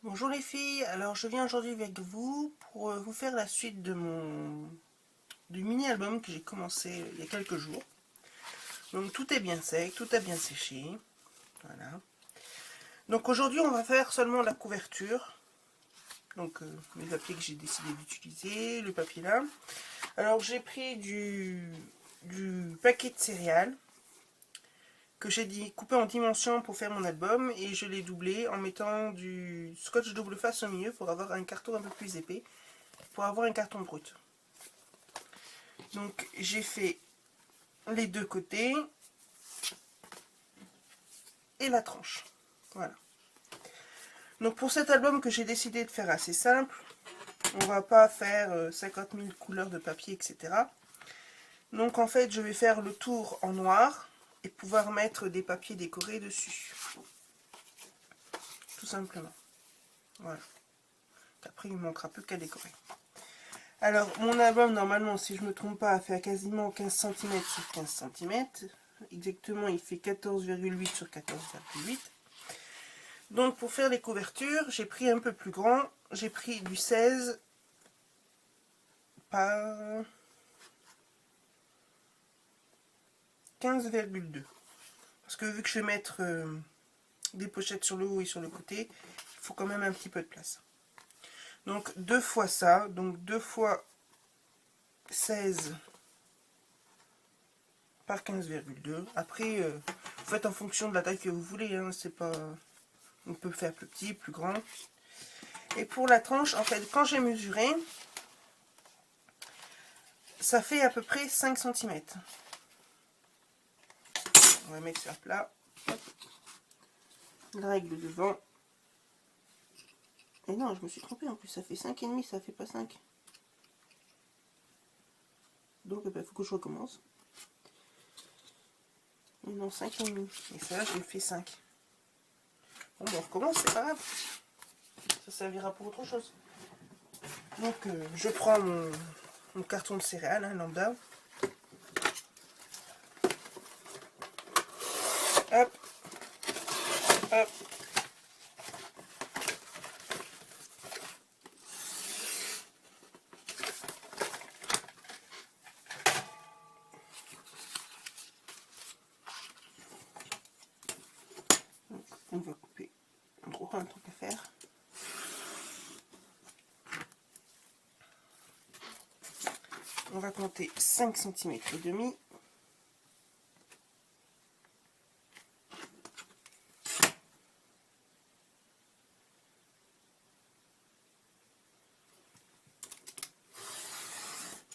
Bonjour les filles, alors je viens aujourd'hui avec vous pour vous faire la suite de du mini-album que j'ai commencé il y a quelques jours. Donc tout est bien sec, tout a bien séché. Voilà. Donc aujourd'hui on va faire seulement la couverture. Donc les papiers que j'ai décidé d'utiliser, le papier là. Alors j'ai pris du paquet de céréales que j'ai coupé en dimensions pour faire mon album et je l'ai doublé en mettant du scotch double face au milieu pour avoir un carton un peu plus épais, pour avoir un carton brut. Donc j'ai fait les deux côtés et la tranche. Voilà. Donc pour cet album que j'ai décidé de faire assez simple, on va pas faire 50 000 couleurs de papier, etc. Donc en fait je vais faire le tour en noir et pouvoir mettre des papiers décorés dessus. Tout simplement. Voilà. Après il ne manquera plus qu'à décorer. Alors mon album normalement si je ne me trompe pas fait quasiment 15 cm sur 15 cm. Exactement il fait 14,8 sur 14,8. Donc pour faire les couvertures, j'ai pris un peu plus grand. J'ai pris du 16 par 15,2. Parce que vu que je vais mettre des pochettes sur le haut et sur le côté, il faut quand même un petit peu de place. Donc 2 fois ça, donc 2 fois 16 par 15,2. Après, vous faites en fonction de la taille que vous voulez. Hein, c'est pas... On peut faire plus petit, plus grand. Et pour la tranche, en fait, quand j'ai mesuré, ça fait à peu près 5 cm. On va mettre ça plat. Hop. La règle devant. Et non, je me suis trompée en plus, ça fait 5,5, ça fait pas 5. Donc il faut que je recommence. Et non, 5,5. Et ça, j'ai fait 5. Bon, on recommence, c'est pas grave. Ça servira pour autre chose. Donc je prends mon carton de céréales, hein, lambda. Hop, hop. On va couper en gros un truc à faire. On va compter 5 cm et demi.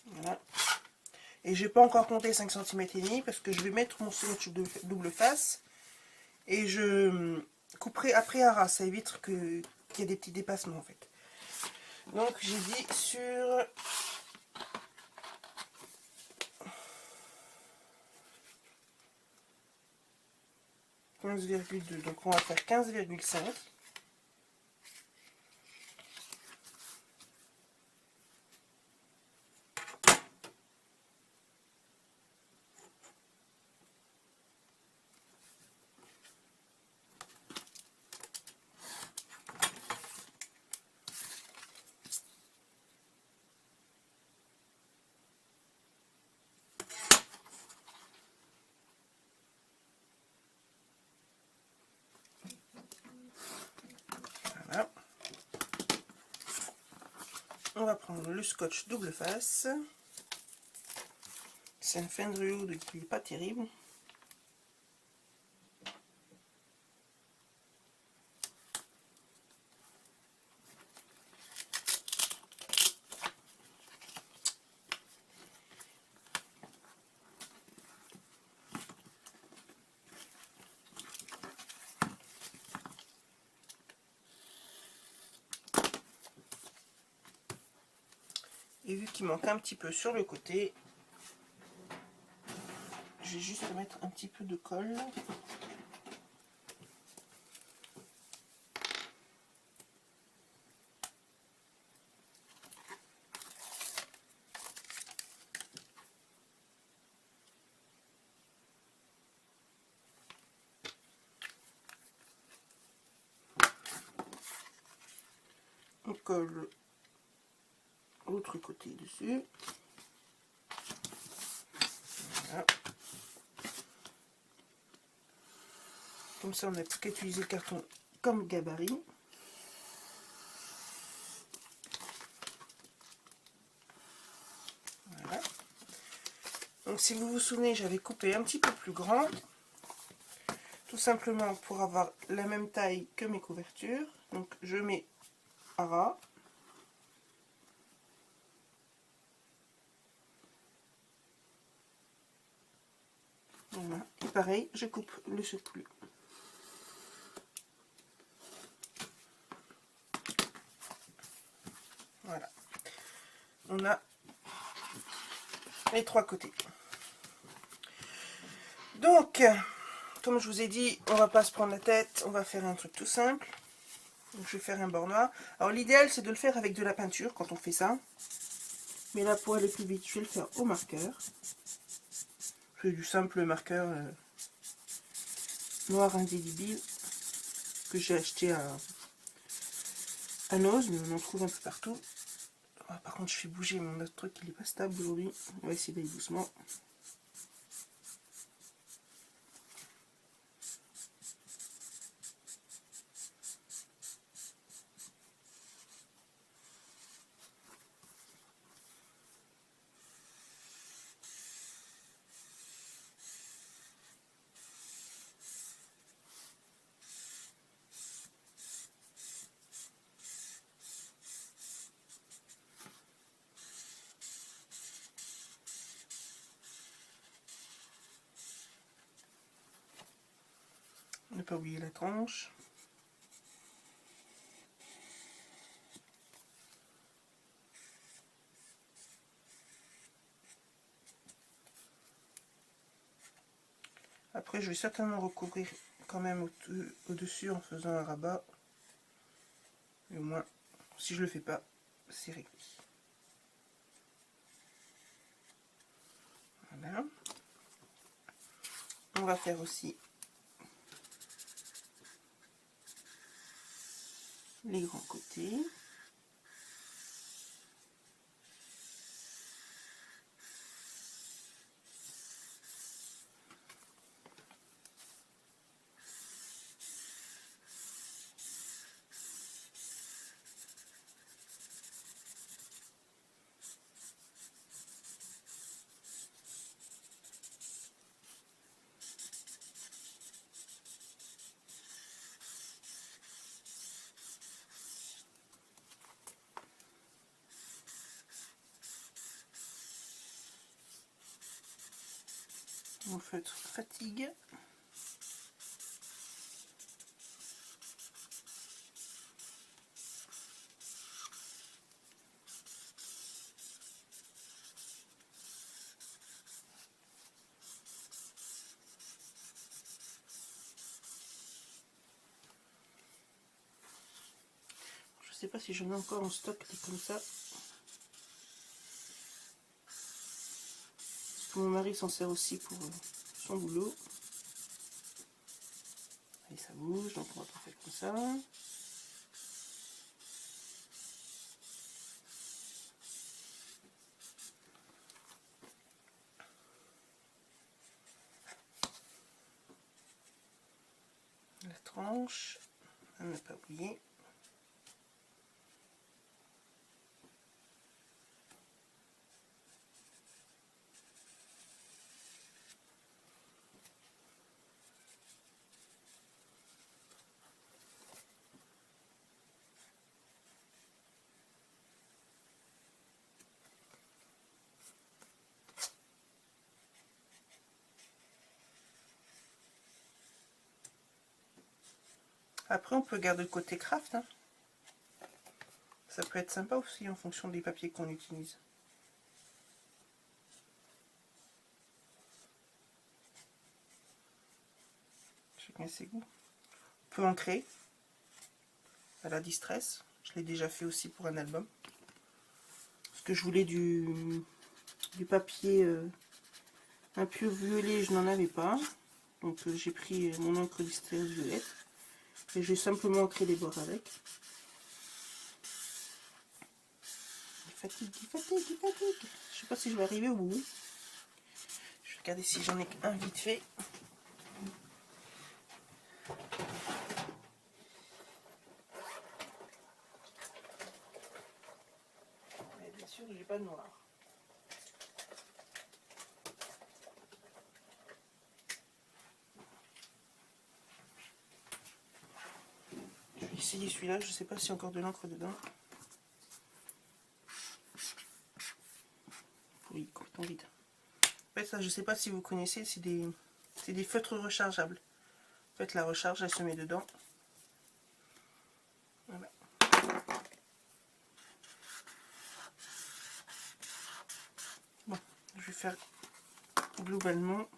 Voilà. Et je vais pas encore compter 5 cm et demi parce que je vais mettre mon scotch double face et je couperai après à ras. Ça évite qu'il y ait des petits dépassements en fait. Donc j'ai dit sur 15,2. Donc on va faire 15,5. Voilà. On va prendre le scotch double face. C'est un Fendrio qui n'est pas terrible. Et vu qu'il manque un petit peu sur le côté, je vais juste mettre un petit peu de colle. on colle l'autre côté dessus. Voilà. Comme ça, on n'a plus qu'à utiliser le carton comme gabarit. Voilà. Donc si vous vous souvenez, j'avais coupé un petit peu plus grand. Tout simplement pour avoir la même taille que mes couvertures. Donc je mets à ras. Voilà. Et pareil, je coupe le surplus. Voilà. On a les trois côtés. Donc, comme je vous ai dit, on va pas se prendre la tête, on va faire un truc tout simple. Donc, je vais faire un bord noir. Alors l'idéal c'est de le faire avec de la peinture quand on fait ça. Mais là pour aller plus vite, je vais le faire au marqueur. C'est du simple marqueur noir indélébile que j'ai acheté à Noz, mais on en trouve un peu partout. Ah, par contre je fais bouger mon autre truc, il est pas stable aujourd'hui. On va essayer d'aller doucement. Ne pas oublier la tranche. Après je vais certainement recouvrir quand même au-dessus en faisant un rabat. Et au moins, si je le fais pas, c'est réglé. Voilà. On va faire aussi les grands côtés. Mon feutre fatigue. Je sais pas si j'en ai encore en stock des comme ça. Parce que mon mari s'en sert aussi pour son boulot. Et ça bouge, donc on va pas faire comme ça. La tranche, à ne pas oublier. Après, on peut garder le côté craft. Hein. Ça peut être sympa aussi en fonction des papiers qu'on utilise. Chacun ses goûts. On peut ancrer à la distress. Je l'ai déjà fait aussi pour un album. Parce que je voulais du papier un peu violet, je n'en avais pas. Donc j'ai pris mon encre distress violette. Et j'ai simplement ancré les bords avec. fatigue, il fatigue, il fatigue. Je sais pas si je vais arriver au bout. Je vais regarder si j'en ai un vite fait. Mais bien sûr, j'ai pas de noir. Je vais essayer celui-là, je sais pas s'il y a encore de l'encre dedans. Oui, complètement vide. En fait, ça, je sais pas si vous connaissez, c'est des feutres rechargeables. En fait, la recharge, elle se met dedans. Voilà. Bon, je vais faire globalement.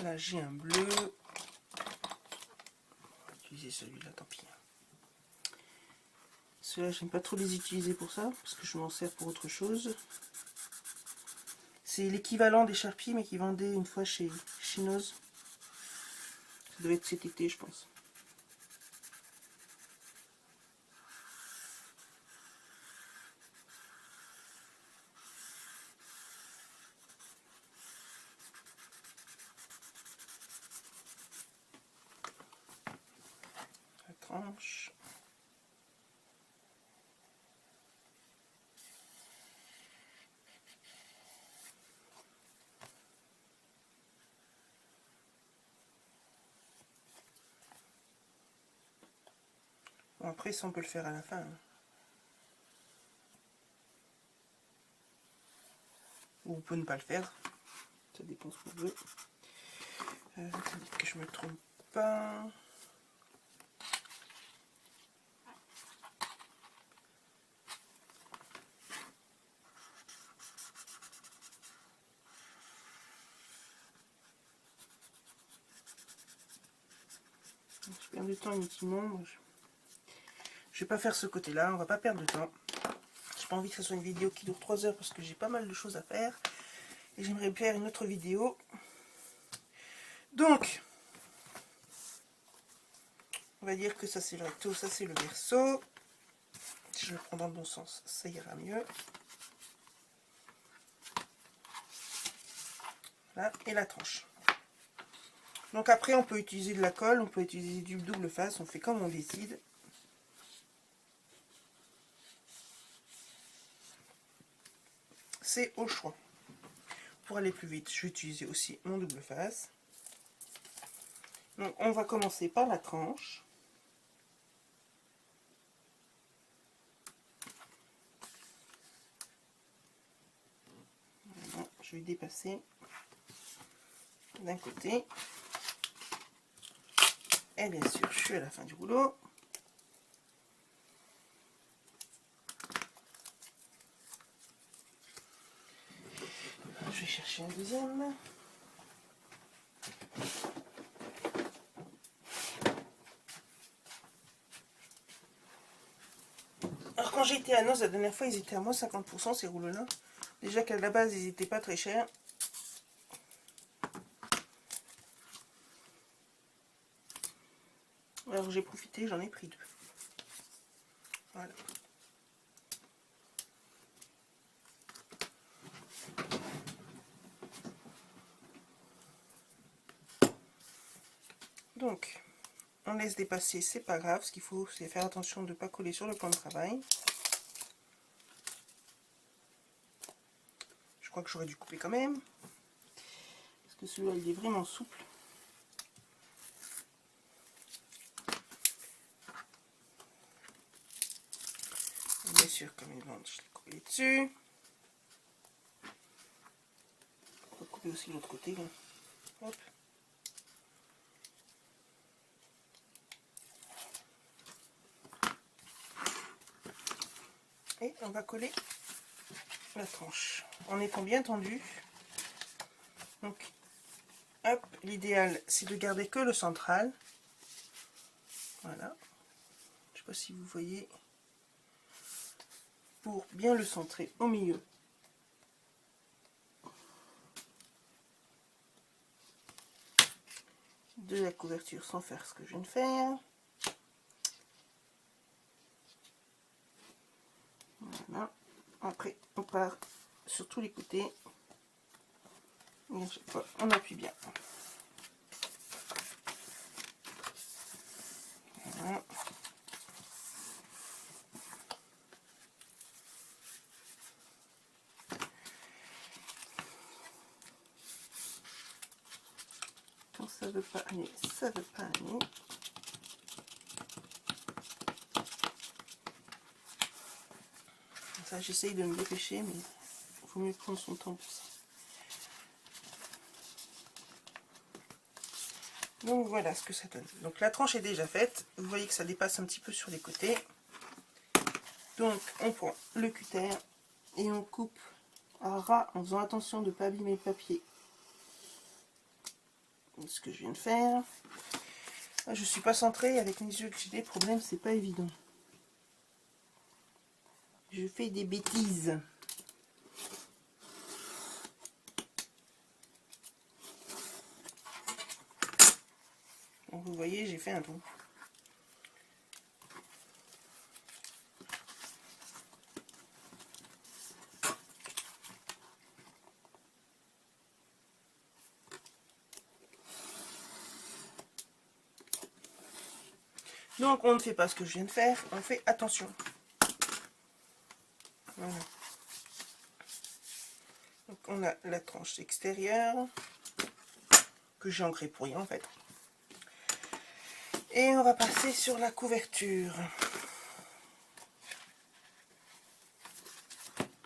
Là, j'ai un bleu. On va utiliser celui-là, tant pis. Ceux-là, j'aime pas trop les utiliser pour ça, parce que je m'en sers pour autre chose. C'est l'équivalent des Sharpies, mais qui vendait une fois chez Chinoise. Ça devait être cet été, je pense. La tranche. Bon, après, ça, on peut le faire à la fin. Hein. Ou on peut ne pas le faire. Ça dépend ce qu'on veut. Que je me trompe pas. Je perds du temps inutilement. Je vais pas faire ce côté-là. On va pas perdre de temps. J'ai pas envie que ce soit une vidéo qui dure 3 heures parce que j'ai pas mal de choses à faire. Et j'aimerais faire une autre vidéo. Donc, on va dire que ça c'est le recto, ça c'est le verso. Si je le prends dans le bon sens, ça ira mieux. Voilà, et la tranche. Donc après, on peut utiliser de la colle, on peut utiliser du double face, on fait comme on décide. C'est au choix. Pour aller plus vite, je vais utiliser aussi mon double face. Donc on va commencer par la tranche. Voilà, je vais dépasser d'un côté. Et bien sûr, je suis à la fin du rouleau. Je vais chercher un deuxième. Alors quand j'étais à Noz la dernière fois, ils étaient à moins 50% ces rouleaux-là. Déjà qu'à la base, ils n'étaient pas très chers. Alors j'ai profité, j'en ai pris 2. Voilà. Donc, on laisse dépasser, c'est pas grave. Ce qu'il faut, c'est faire attention de ne pas coller sur le plan de travail. Je crois que j'aurais dû couper quand même. Parce que celui-là, il est vraiment souple. Bien sûr, comme une vente, je l'ai coupé dessus. On va couper aussi l'autre côté. Là. Hop. Et on va coller la tranche en étant bien tendu. Donc, hop, l'idéal c'est de garder que le central. Voilà. Je sais pas si vous voyez, pour bien le centrer au milieu. De la couverture sans faire ce que je viens de faire. Voilà. Après, on part sur tous les côtés. Et à chaque fois, on appuie bien. Voilà. Quand ça veut pas aller, ça veut pas aller. Ça, j'essaye de me dépêcher, mais il faut mieux prendre son temps pour ça. Donc voilà ce que ça donne. Donc la tranche est déjà faite. Vous voyez que ça dépasse un petit peu sur les côtés. Donc on prend le cutter et on coupe à ras en faisant attention de ne pas abîmer le papier. Ce que je viens de faire. Je suis pas centrée avec mes yeux que j'ai des problèmes, c'est pas évident. Je fais des bêtises. Donc vous voyez, j'ai fait un trou. Donc on ne fait pas ce que je viens de faire, on fait attention. Voilà. Donc on a la tranche extérieure, que j'ai ancrée pour rien en fait. Et on va passer sur la couverture.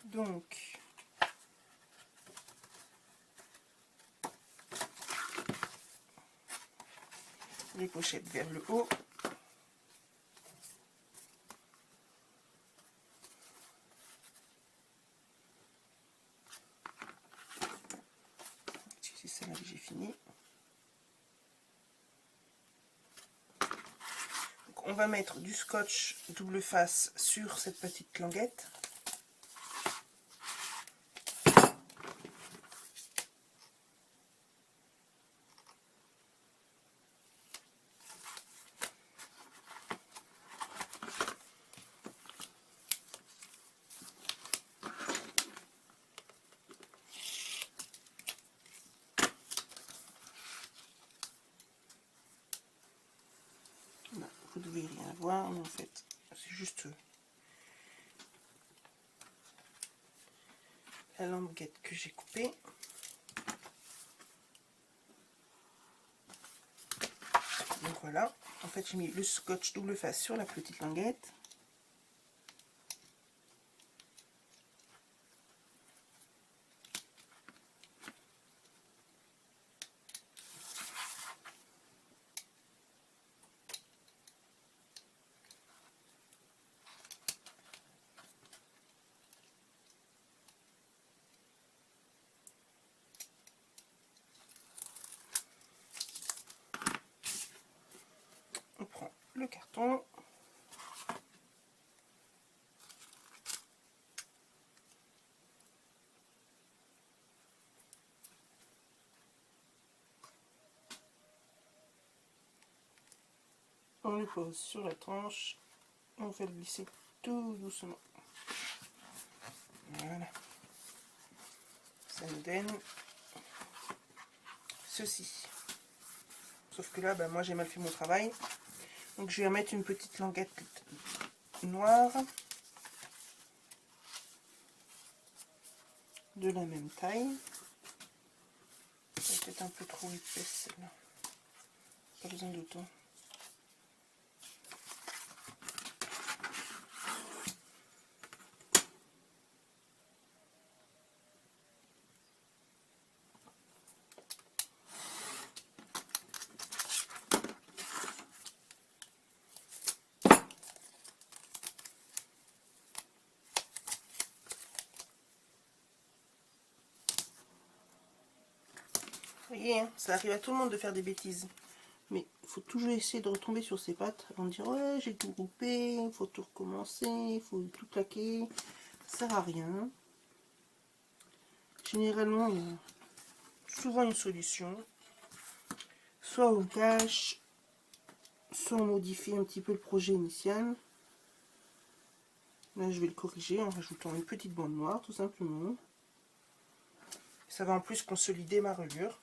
Donc, les pochettes vers le haut. C'est ça là que j'ai fini. Donc, on va mettre du scotch double face sur cette petite languette. Vous devez rien voir, mais en fait, c'est juste la languette que j'ai coupée. Donc voilà, en fait j'ai mis le scotch double face sur la petite languette. On prend le carton. On le pose sur la tranche. Et on fait le glisser tout doucement. Voilà. Ça nous donne ceci. Sauf que là, moi j'ai mal fait mon travail. Donc je vais mettre une petite languette noire. De la même taille. C'est peut-être un peu trop épaisse celle-là. Pas besoin d'autant. Vous voyez, hein, ça arrive à tout le monde de faire des bêtises. Mais il faut toujours essayer de retomber sur ses pattes avant de dire ouais j'ai tout groupé, il faut tout recommencer, il faut tout claquer. Ça sert à rien. Généralement, il y a souvent une solution. Soit on cache, soit on modifie un petit peu le projet initial. Là, je vais le corriger en rajoutant une petite bande noire, tout simplement. Ça va en plus consolider ma reliure.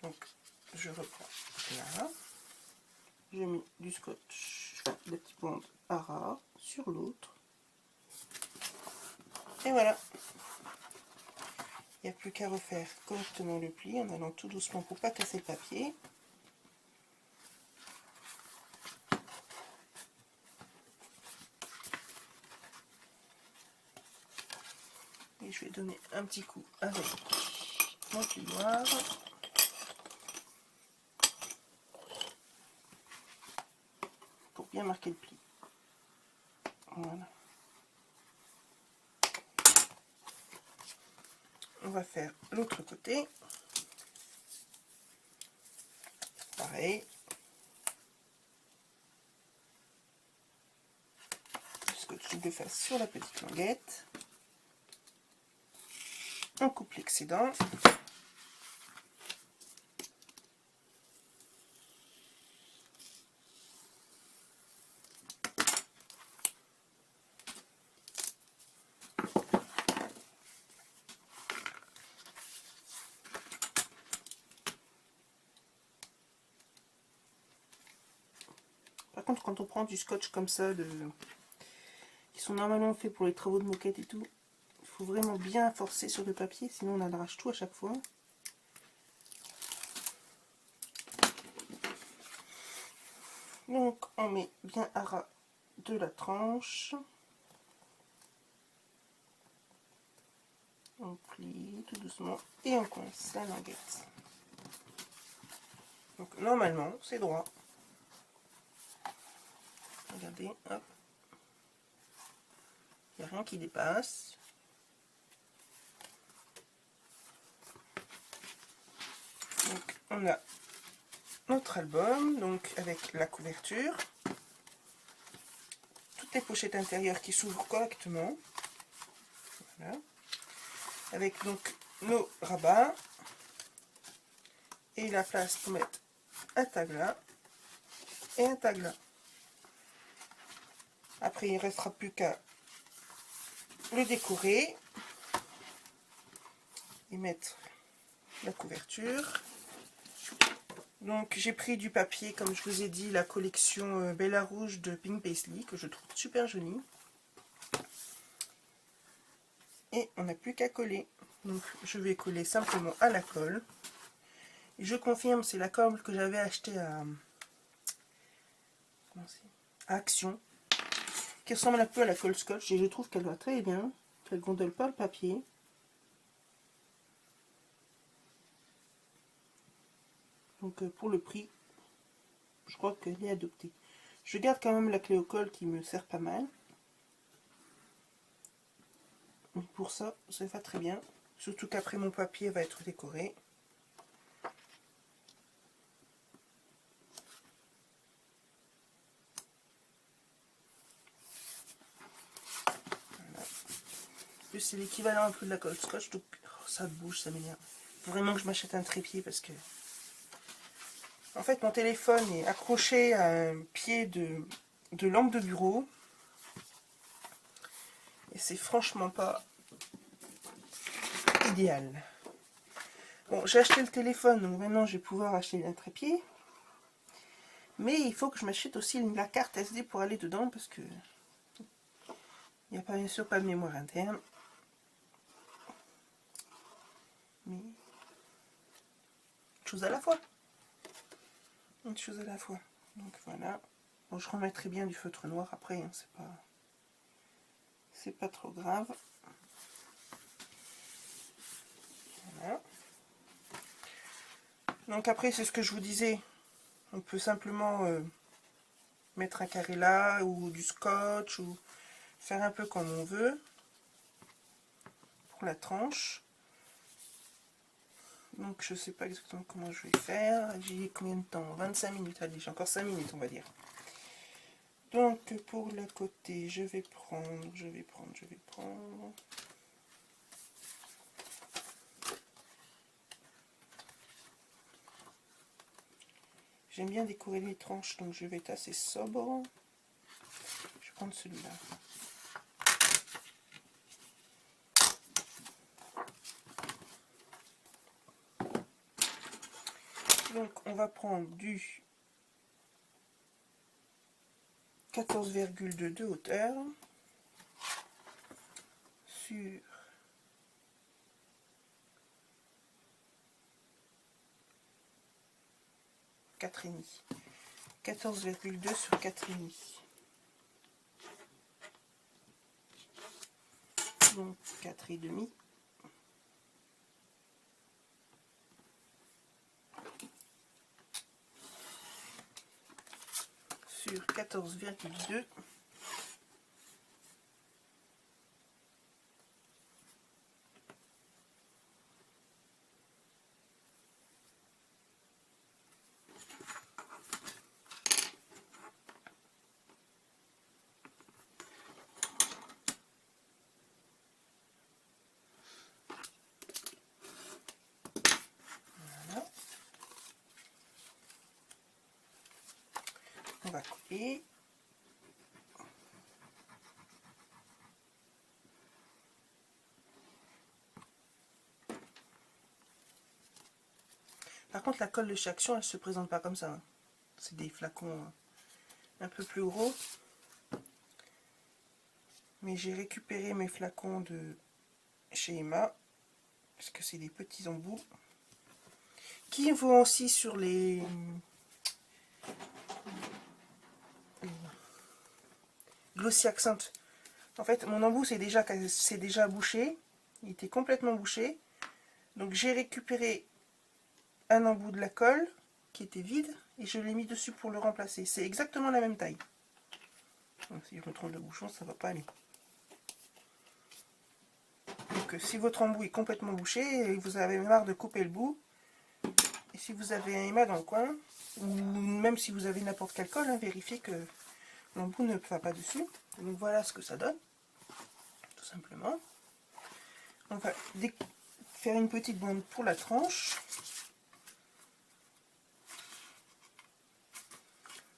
Donc, je reprends là. J'ai mis du scotch, enfin, des petites bandes Ara sur l'autre. Et voilà. Il n'y a plus qu'à refaire correctement le pli en allant tout doucement pour pas casser le papier. Et je vais donner un petit coup avec mon plioir. Pour bien marquer le pli. Voilà. On va faire l'autre côté. Pareil. Le scotch double face sur la petite languette. On coupe l'excédent. Par contre, quand on prend du scotch comme ça, qui sont normalement faits pour les travaux de moquette et tout, il faut vraiment bien forcer sur le papier, sinon on arrache tout à chaque fois. Donc on met bien à ras de la tranche. On plie tout doucement et on coince la languette. Donc normalement c'est droit. Regardez, hop. Il n'y a rien qui dépasse. Donc on a notre album, donc avec la couverture. Toutes les pochettes intérieures qui s'ouvrent correctement. Voilà. Avec donc nos rabats. Et la place pour mettre un tag là et un tag là. Après il ne restera plus qu'à le décorer et mettre la couverture. Donc j'ai pris du papier, comme je vous ai dit, la collection Bella Rouge de Pink Paisley, que je trouve super jolie. Et on n'a plus qu'à coller. Donc je vais coller simplement à la colle. Et je confirme, c'est la colle que j'avais achetée à Action, qui ressemble un peu à la colle scotch, et je trouve qu'elle va très bien, qu'elle ne gondole pas le papier. Donc pour le prix, je crois qu'elle est adoptée. Je garde quand même la clé au col qui me sert pas mal. Mais pour ça, ça va très bien. Surtout qu'après mon papier va être décoré. Voilà. En plus c'est l'équivalent un peu de la colle scotch, donc oh, ça bouge, ça m'énerve. Faut vraiment que je m'achète un trépied parce que... En fait mon téléphone est accroché à un pied de lampe de bureau. Et c'est franchement pas idéal. Bon, j'ai acheté le téléphone, donc maintenant je vais pouvoir acheter un trépied. Mais il faut que je m'achète aussi la carte SD pour aller dedans, parce que il n'y a pas, bien sûr pas de mémoire interne. Mais une chose à la fois. Une chose à la fois. Donc voilà. Bon, je remettrai bien du feutre noir après, hein, c'est pas trop grave. Voilà. Donc après, c'est ce que je vous disais. On peut simplement mettre un carré là, ou du scotch, ou faire un peu comme on veut pour la tranche. Donc je sais pas exactement comment je vais faire. J'ai combien de temps? 25 minutes. Allez, j'ai encore 5 minutes on va dire. Donc pour le côté, je vais prendre. J'aime bien décorer les tranches, donc je vais être assez sobre. Je vais prendre celui-là. Donc on va prendre du 14,2 de hauteur sur 4,5. 14,2 sur 4,5. Donc 4,5. Sur 14,2. Voilà. On va coller. Par contre, la colle de chez Action, elle se présente pas comme ça, hein. C'est des flacons un peu plus gros. Mais j'ai récupéré mes flacons de chez Emma, parce que c'est des petits embouts, qui vont aussi sur les Glossy Accent. En fait, mon embout c'est déjà bouché, il était complètement bouché. Donc j'ai récupéré un embout de la colle qui était vide et je l'ai mis dessus pour le remplacer. C'est exactement la même taille. Donc, si je me trompe de bouchon, ça va pas aller. Donc si votre embout est complètement bouché et vous avez marre de couper le bout, et si vous avez un Emma dans le coin, ou même si vous avez n'importe quelle colle, hein, vérifiez que l'embout ne va pas dessus. Donc voilà ce que ça donne, tout simplement. On va faire une petite bande pour la tranche.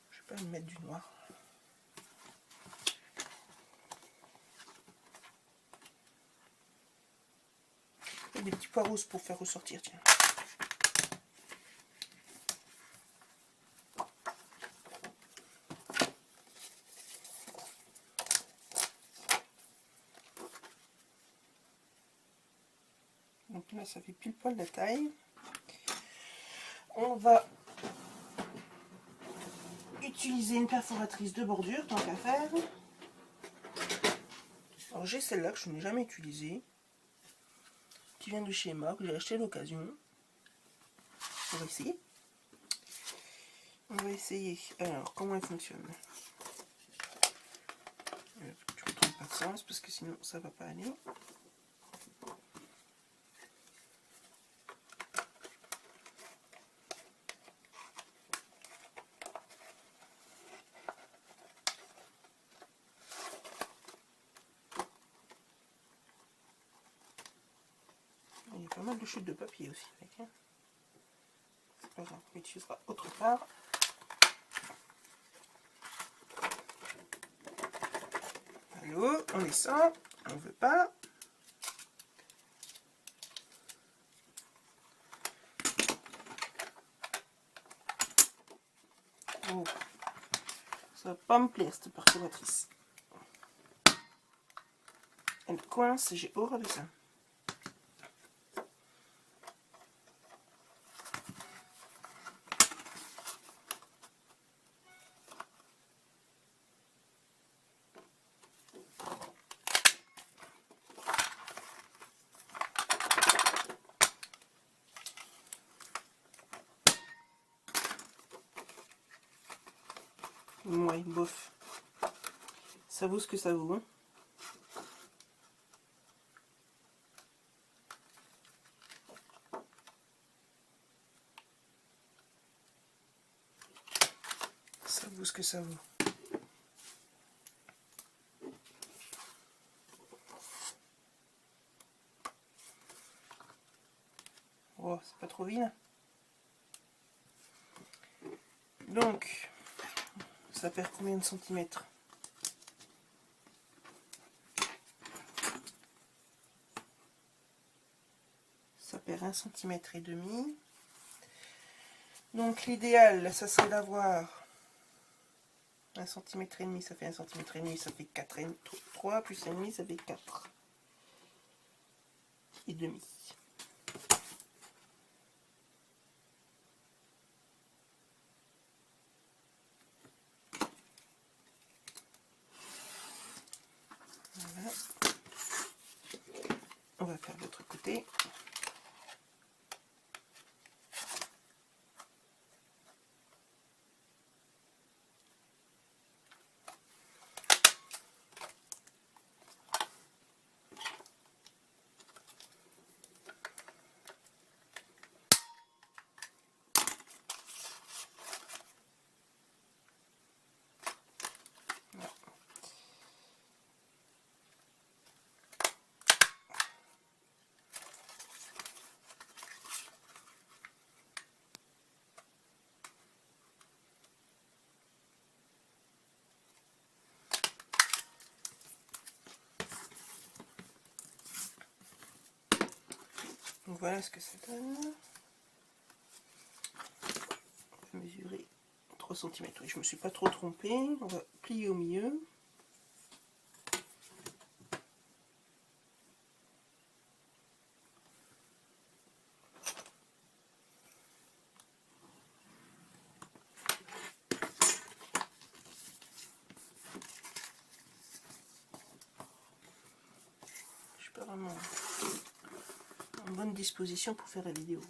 Je vais pas lui mettre du noir. Et des petits pois roses pour faire ressortir, tiens. Donc là, ça fait pile poil la taille. On va utiliser une perforatrice de bordure, tant qu'à faire. Alors j'ai celle-là que je n'ai jamais utilisée, qui vient de chez Emma, que j'ai acheté à l'occasion. On va essayer. Alors, comment elle fonctionne? Je ne me trompe pas de sens, parce que sinon ça va pas aller. Il y a pas mal de chutes de papier aussi avec, hein. C'est pas grave, on l'utilisera autre part. Allô, on descend, on veut pas. Oh, ça va pas me plaire cette perforatrice. Elle coince, j'ai horreur de ça. Ouais, bof. Ça vaut ce que ça vaut, hein. Ça vaut ce que ça vaut. Oh, c'est pas trop vilain. Donc, ça perd combien de centimètres? Ça perd 1,5 cm. Donc l'idéal, ça serait d'avoir 1,5 cm, ça fait 1,5 cm, ça fait 4 et 3 plus 1,5, ça fait 4 et demi. Voilà. On va faire l'autre côté. Donc voilà ce que ça donne. On va mesurer 3 cm. Oui, je me suis pas trop trompée. On va plier au milieu. Je suis pas vraiment en bonne disposition pour faire la vidéo.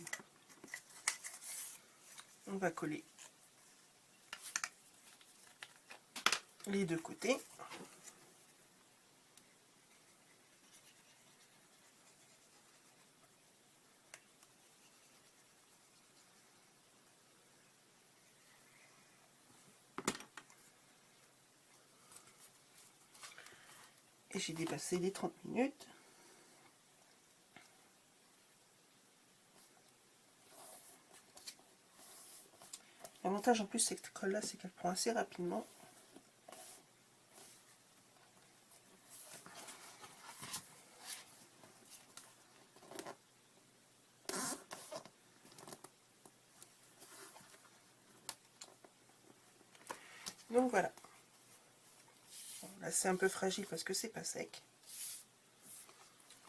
On va coller les deux côtés. Et j'ai dépassé les 30 minutes. L'avantage en plus cette colle là, c'est qu'elle prend assez rapidement. Donc voilà. Bon, là c'est un peu fragile parce que c'est pas sec.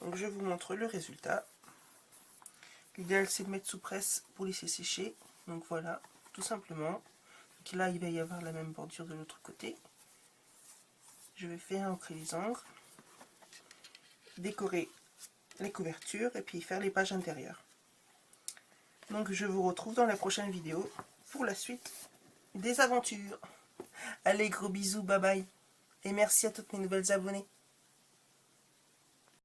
Donc je vous montre le résultat. L'idéal c'est de mettre sous presse pour laisser sécher. Donc voilà, tout simplement. Donc là il va y avoir la même bordure de l'autre côté. Je vais faire ancrer les encres, décorer les couvertures et puis faire les pages intérieures. Donc je vous retrouve dans la prochaine vidéo pour la suite des aventures. Allez, gros bisous, bye bye. Et merci à toutes mes nouvelles abonnées.